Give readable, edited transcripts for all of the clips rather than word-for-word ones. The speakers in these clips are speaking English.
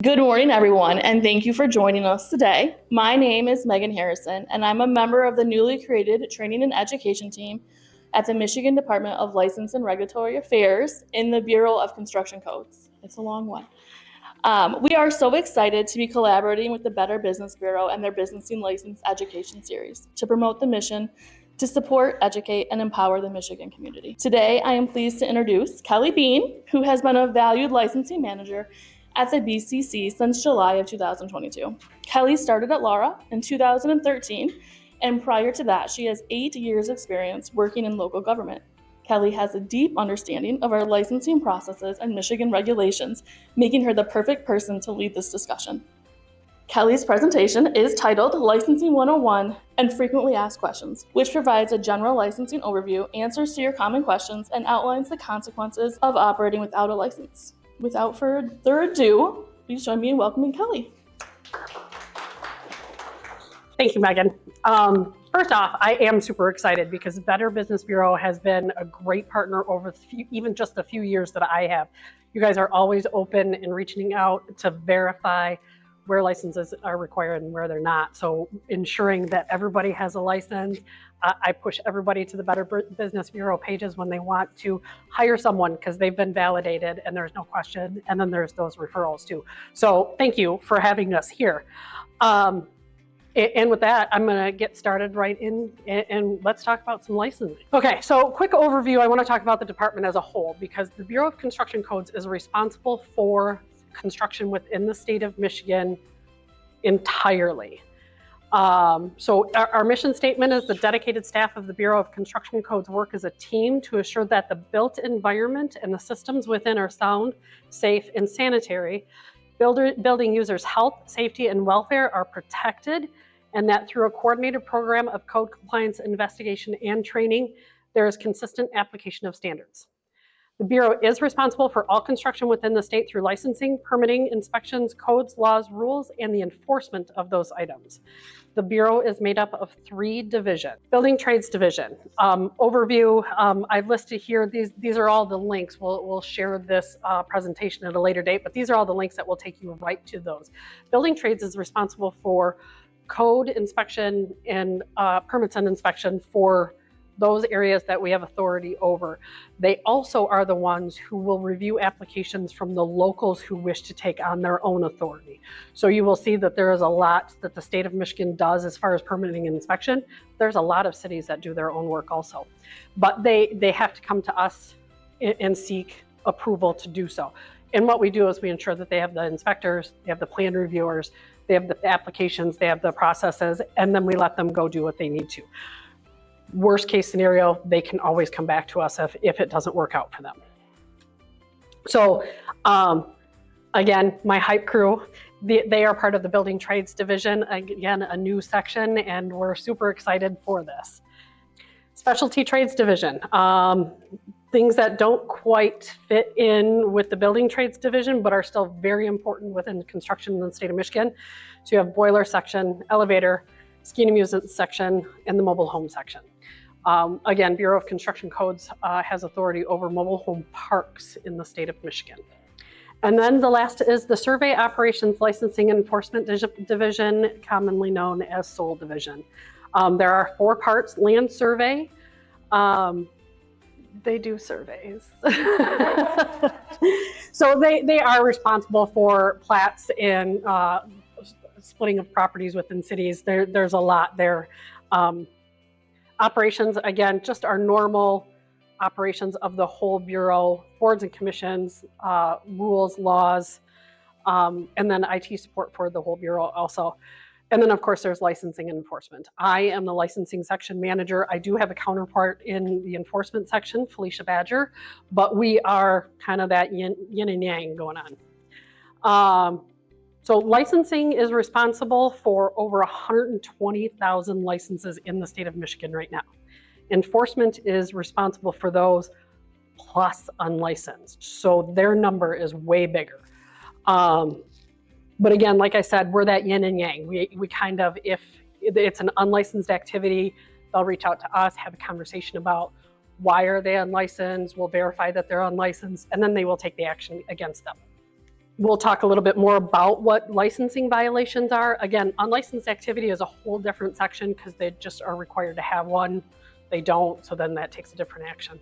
Good morning, everyone, and thank you for joining us today. My name is Megan Harrison, and I'm a member of the newly created Training and Education team at the Michigan Department of License and Regulatory Affairs in the Bureau of Construction Codes. It's a long one. We are so excited to be collaborating with the Better Business Bureau and their Businessing License Education Series to promote the mission to support, educate, and empower the Michigan community. Today, I am pleased to introduce Kelly Bean, who has been a valued licensing manager at the BCC since July of 2022. Kelly started at LARA in 2013, and prior to that, she has 8 years experience working in local government. Kelly has a deep understanding of our licensing processes and Michigan regulations, making her the perfect person to lead this discussion. Kelly's presentation is titled Licensing 101 and Frequently Asked Questions, which provides a general licensing overview, answers to your common questions, and outlines the consequences of operating without a license. Without further ado, please join me in welcoming Kelly. Thank you, Megan. First off, I am super excited because Better Business Bureau has been a great partner over even just the few years that I have. You guys are always open and reaching out to verify where licenses are required and where they're not. So ensuring that everybody has a license. I push everybody to the Better Business Bureau pages when they want to hire someone because they've been validated and there's no question. And then there's those referrals too. So thank you for having us here. And with that, I'm going to get started right in and let's talk about some licensing. Okay, so quick overview. I want to talk about the department as a whole because the Bureau of Construction Codes is responsible for construction within the state of Michigan entirely. So our mission statement is the dedicated staff of the Bureau of Construction Codes work as a team to assure that the built environment and the systems within are sound, safe, and sanitary. Building users' health, safety, and welfare are protected, and that through a coordinated program of code compliance, investigation, and training, there is consistent application of standards. The Bureau is responsible for all construction within the state through licensing, permitting, inspections, codes, laws, rules, and the enforcement of those items. The Bureau is made up of 3 divisions. Building Trades Division. Overview, I've listed here, these are all the links. We'll share this presentation at a later date, but these are all the links that will take you right to those. Building Trades is responsible for code inspection and permits and inspection for those areas that we have authority over. They also are the ones who will review applications from the locals who wish to take on their own authority. So you will see that there is a lot that the state of Michigan does as far as permitting and inspection. There's a lot of cities that do their own work also. But they have to come to us and seek approval to do so. And what we do is we ensure that they have the inspectors, they have the plan reviewers, they have the applications, they have the processes, and then we let them go do what they need to. Worst case scenario, they can always come back to us if it doesn't work out for them. So again, my hype crew, they are part of the Building Trades Division, again, a new section, and we're super excited for this. Specialty Trades Division, things that don't quite fit in with the Building Trades Division, but are still very important within construction in the state of Michigan. So you have boiler section, elevator, ski and amusement section, and the mobile home section. Again, Bureau of Construction Codes has authority over mobile home parks in the state of Michigan. And then the last is the Survey Operations Licensing and Enforcement Division, commonly known as SOL Division. There are 4 parts: land survey. They do surveys. So they are responsible for plats and splitting of properties within cities. There's a lot there. Operations, again, just our normal operations of the whole Bureau, boards and commissions, rules, laws, and then IT support for the whole Bureau also. And then, of course, there's licensing and enforcement. I am the licensing section manager. I do have a counterpart in the enforcement section, Felicia Badger, but we are kind of that yin and yang going on. So licensing is responsible for over 120,000 licenses in the state of Michigan right now. Enforcement is responsible for those plus unlicensed. So their number is way bigger. But again, like I said, we're that yin and yang. We kind of, if it's an unlicensed activity, they'll reach out to us, have a conversation about why are they unlicensed, we'll verify that they're unlicensed, and then they will take the action against them. We'll talk a little bit more about what licensing violations are. Again, unlicensed activity is a whole different section because they just are required to have one. They don't, so then that takes a different action.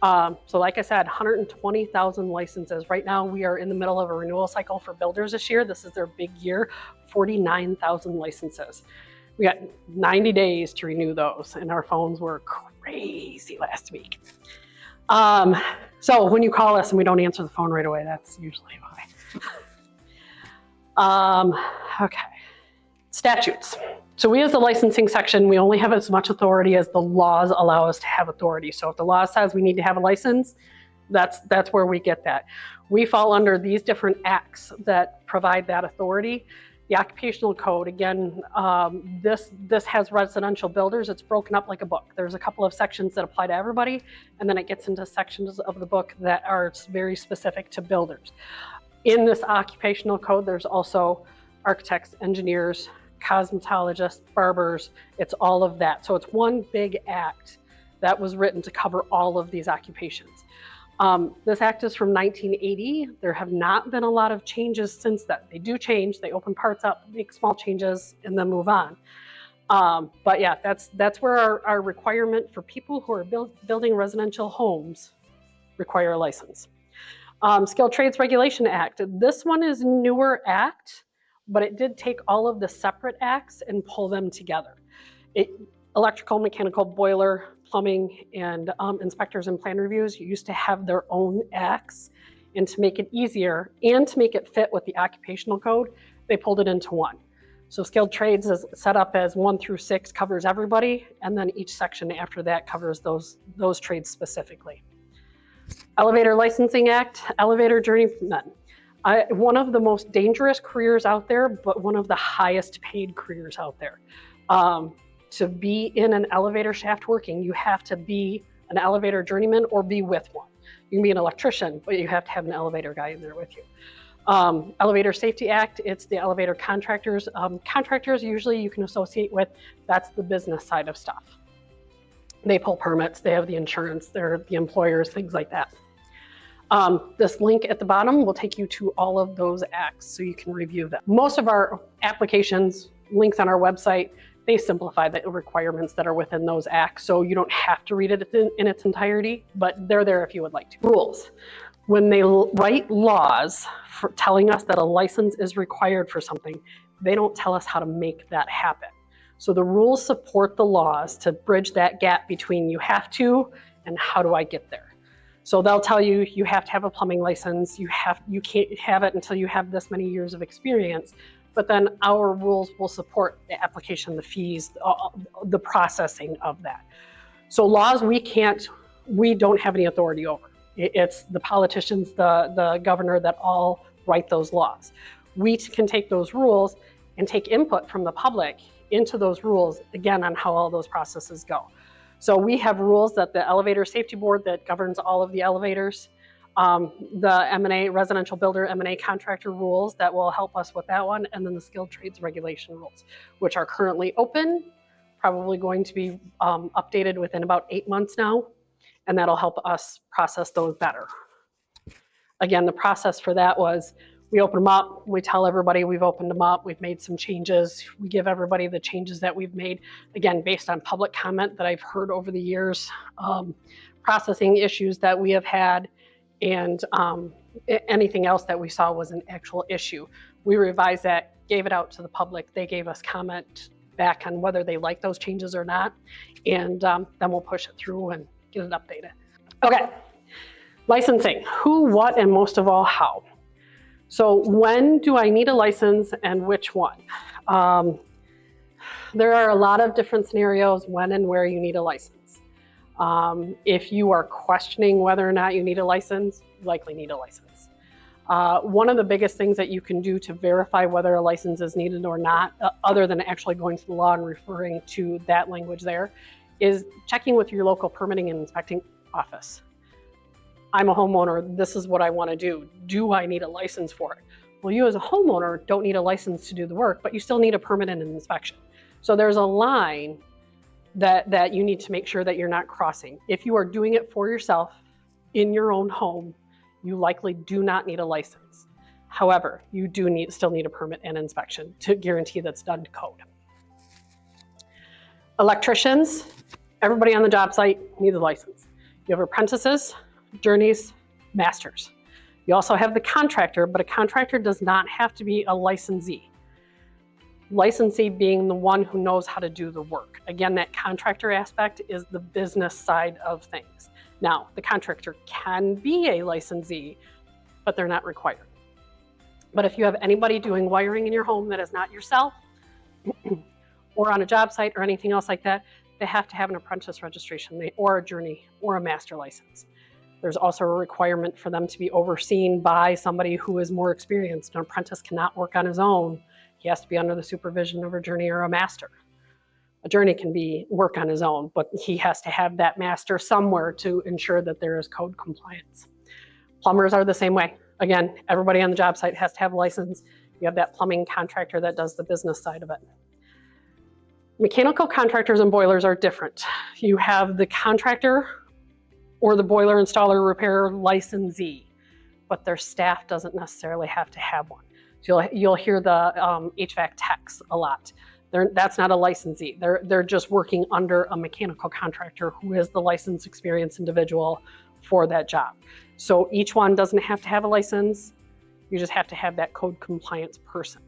So like I said, 120,000 licenses. Right now we are in the middle of a renewal cycle for builders this year. This is their big year, 49,000 licenses. We got 90 days to renew those, and our phones were crazy last week. So when you call us and we don't answer the phone right away, that's usually why. Okay, statutes. So we as the licensing section, we only have as much authority as the laws allow us to have authority. So if the law says we need to have a license, that's where we get that. We fall under these different acts that provide that authority. The occupational code, again, this has residential builders. It's broken up like a book. There's a couple of sections that apply to everybody, and then it gets into sections of the book that are very specific to builders. In this occupational code, there's also architects, engineers, cosmetologists, barbers. It's all of that. So it's one big act that was written to cover all of these occupations. This act is from 1980. There have not been a lot of changes since then. They do change, they open parts up, make small changes, and then move on. But yeah, that's where our requirement for people who are building residential homes require a license. Skilled Trades Regulation Act. This one is a newer act, but it did take all of the separate acts and pull them together. Electrical, mechanical, boiler, plumbing, and inspectors and plan reviews used to have their own acts, and to make it easier and to make it fit with the occupational code, they pulled it into one. So skilled trades is set up as 1 through 6 covers everybody, and then each section after that covers those trades specifically. Elevator Licensing Act, elevator journeyman. One of the most dangerous careers out there, but one of the highest paid careers out there. To be in an elevator shaft working, you have to be an elevator journeyman or be with one. You can be an electrician, but you have to have an elevator guy in there with you. Elevator Safety Act, it's the elevator contractors. Contractors usually you can associate with, that's the business side of stuff. They pull permits, they have the insurance, they're the employers, things like that. This link at the bottom will take you to all of those acts so you can review them. Most of our applications, links on our website, they simplify the requirements that are within those acts, so you don't have to read it in its entirety, but they're there if you would like to. Rules. When they write laws for telling us that a license is required for something, they don't tell us how to make that happen. So the rules support the laws to bridge that gap between you have to and how do I get there. So they'll tell you, you have to have a plumbing license, you can't have it until you have this many years of experience, but then our rules will support the application, the fees, the processing of that. So laws we don't have any authority over. It's the politicians, the governor that all write those laws. We can take those rules and take input from the public into those rules, again, on how all those processes go. So we have rules that the Elevator Safety Board that governs all of the elevators, the M&A, residential builder M&A contractor rules that will help us with that one, and then the skilled trades regulation rules, which are currently open, probably going to be updated within about 8 months now, and that'll help us process those better. Again, the process for that was we open them up, we tell everybody we've opened them up, we've made some changes, we give everybody the changes that we've made, again, based on public comment that I've heard over the years, processing issues that we have had, and anything else that we saw was an actual issue. We revised that, gave it out to the public, they gave us comment back on whether they like those changes or not, and then we'll push it through and get it updated. Okay, licensing, who, what, and most of all, how. So when do I need a license and which one? There are a lot of different scenarios when and where you need a license. If you are questioning whether or not you need a license, you likely need a license. One of the biggest things that you can do to verify whether a license is needed or not, other than actually going to the law and referring to that language there, is checking with your local permitting and inspecting office. I'm a homeowner, this is what I want to do. Do I need a license for it? Well, you as a homeowner don't need a license to do the work, but you still need a permit and an inspection. So there's a line that you need to make sure that you're not crossing. If you are doing it for yourself in your own home, you likely do not need a license. However, you do still need a permit and inspection to guarantee that's done to code. Electricians, everybody on the job site needs a license. You have apprentices, journeys, masters. You also have the contractor, but a contractor does not have to be a licensee. Licensee being the one who knows how to do the work. Again, that contractor aspect is the business side of things. Now, the contractor can be a licensee, but they're not required. But if you have anybody doing wiring in your home that is not yourself, or on a job site or anything else like that, they have to have an apprentice registration or a journey or a master license. There's also a requirement for them to be overseen by somebody who is more experienced. An apprentice cannot work on his own. He has to be under the supervision of a journey or a master. A journey can work on his own, but he has to have that master somewhere to ensure that there is code compliance. Plumbers are the same way. Again, everybody on the job site has to have a license. You have that plumbing contractor that does the business side of it. Mechanical contractors and boilers are different. You have the contractor or the boiler installer repair licensee, but their staff doesn't necessarily have to have one. So you'll hear the HVAC techs a lot. That's not a licensee. They're just working under a mechanical contractor who is the licensed experienced individual for that job. So each one doesn't have to have a license. You just have to have that code compliance person.